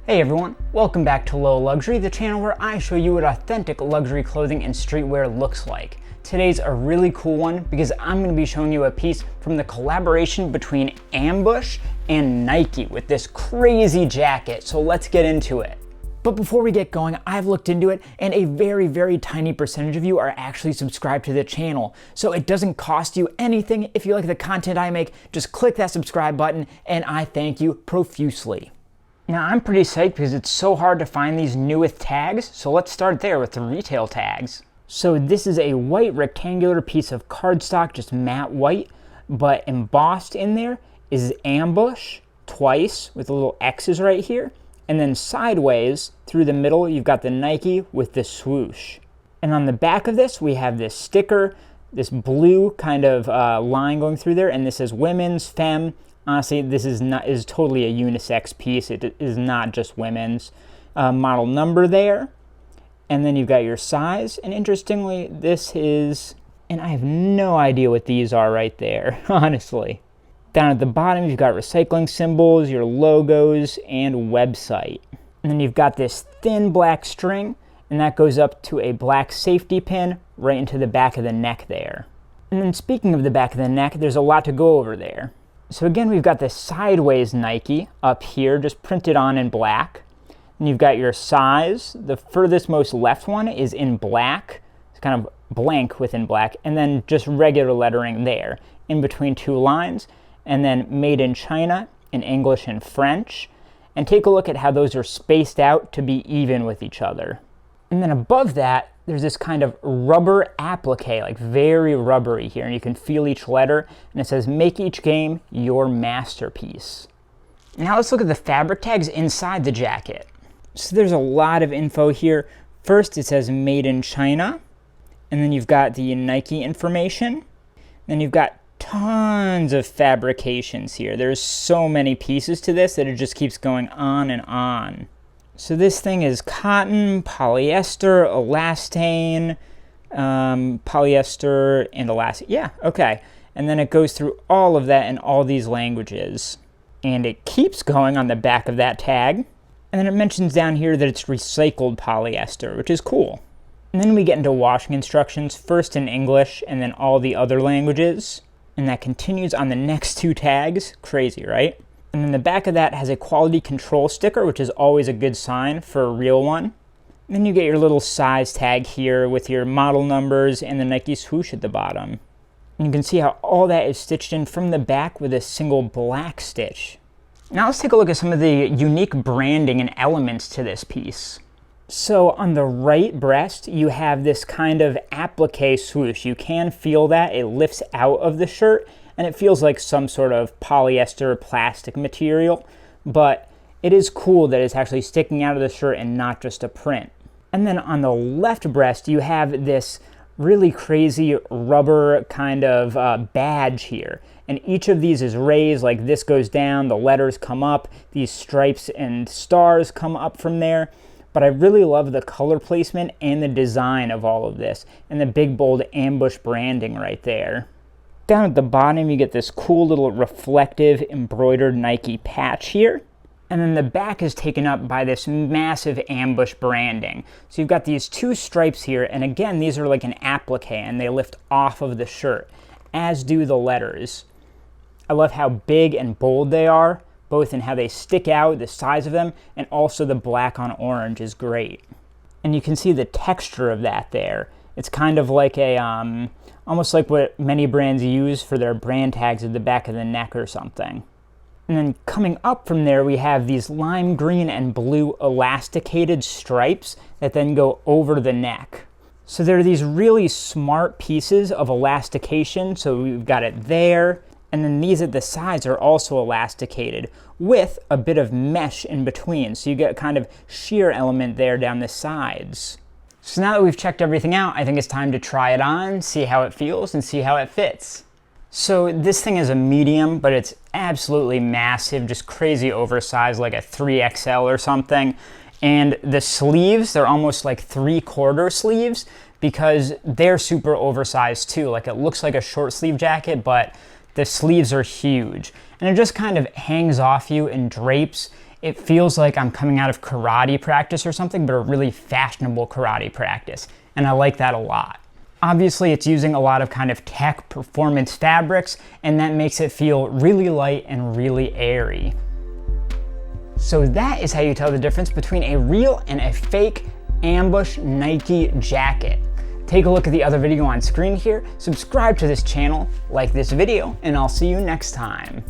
Hey everyone, welcome back to Low Luxury, the channel where I show you what authentic luxury clothing and streetwear looks like. Today's a really cool one because I'm going to be showing you a piece from the collaboration between Ambush and Nike with this crazy jacket, so let's get into it. But before we get going, I've looked into it and a very tiny percentage of you are actually subscribed to the channel. So it doesn't cost you anything. If you like the content I make, just click that subscribe button and I thank you profusely. Now I'm pretty psyched because it's so hard to find these newest tags, so let's start there with the retail tags. So this is a white rectangular piece of cardstock, just matte white, but embossed in there is Ambush twice with little X's right here, and then sideways through the middle you've got the Nike with the swoosh. And on the back of this we have this sticker, this blue kind of line going through there, and this says women's, femme. Honestly, this is totally a unisex piece. It is not just women's. Model number there. And then you've got your size. And interestingly, this is, and I have no idea what these are right there, honestly. Down at the bottom, you've got recycling symbols, your logos, and website. And then you've got this thin black string, and that goes up to a black safety pin right into the back of the neck there. And then speaking of the back of the neck, there's a lot to go over there. So again, we've got this sideways Nike up here, just printed on in black. And you've got your size. The furthest most left one is in black. It's kind of blank within black. And then just regular lettering there in between two lines. And then made in China in English and French. And take a look at how those are spaced out to be even with each other. And then above that, there's this kind of rubber applique, like very rubbery here, and you can feel each letter, and it says, make each game your masterpiece. Now let's look at the fabric tags inside the jacket. So there's a lot of info here. First, it says made in China, and then you've got the Nike information. Then you've got tons of fabrications here. There's so many pieces to this that it just keeps going on and on. So this thing is cotton, polyester, elastane, polyester, and elastane. Yeah, okay. And then it goes through all of that in all these languages. And it keeps going on the back of that tag. And then it mentions down here that it's recycled polyester, which is cool. And then we get into washing instructions, first in English and then all the other languages. And that continues on the next two tags. Crazy, right? And then the back of that has a quality control sticker, which is always a good sign for a real one. And then you get your little size tag here with your model numbers and the Nike swoosh at the bottom. And you can see how all that is stitched in from the back with a single black stitch. Now let's take a look at some of the unique branding and elements to this piece. So on the right breast, you have this kind of applique swoosh. You can feel that. It lifts out of the shirt. And it feels like some sort of polyester plastic material, but it is cool that it's actually sticking out of the shirt and not just a print. And then on the left breast, you have this really crazy rubber kind of badge here. And each of these is raised, like this goes down, the letters come up, these stripes and stars come up from there. But I really love the color placement and the design of all of this, and the big bold Ambush branding right there. Down at the bottom, you get this cool little reflective embroidered Nike patch here. And then the back is taken up by this massive Ambush branding. So you've got these two stripes here, and again, these are like an applique, and they lift off of the shirt, as do the letters. I love how big and bold they are, both in how they stick out, the size of them, and also the black on orange is great. And you can see the texture of that there. It's kind of like a, almost like what many brands use for their brand tags at the back of the neck or something. And then coming up from there, we have these lime green and blue elasticated stripes that then go over the neck. So there are these really smart pieces of elastication. So we've got it there, and then these at the sides are also elasticated with a bit of mesh in between. So you get kind of sheer element there down the sides. So now that we've checked everything out, I think it's time to try it on, see how it feels, and see how it fits. So this thing is a medium, but it's absolutely massive, just crazy oversized, like a 3XL or something. And the sleeves, they're almost like 3/4 sleeves because they're super oversized too. Like it looks like a short sleeve jacket, but the sleeves are huge. And it just kind of hangs off you and drapes it feels like I'm coming out of karate practice or something, but a really fashionable karate practice. And I like that a lot. Obviously, it's using a lot of kind of tech performance fabrics, and that makes it feel really light and really airy. So that is how you tell the difference between a real and a fake ambush Nike jacket. Take a look at the other video on screen here, subscribe to this channel, like this video, and I'll see you next time.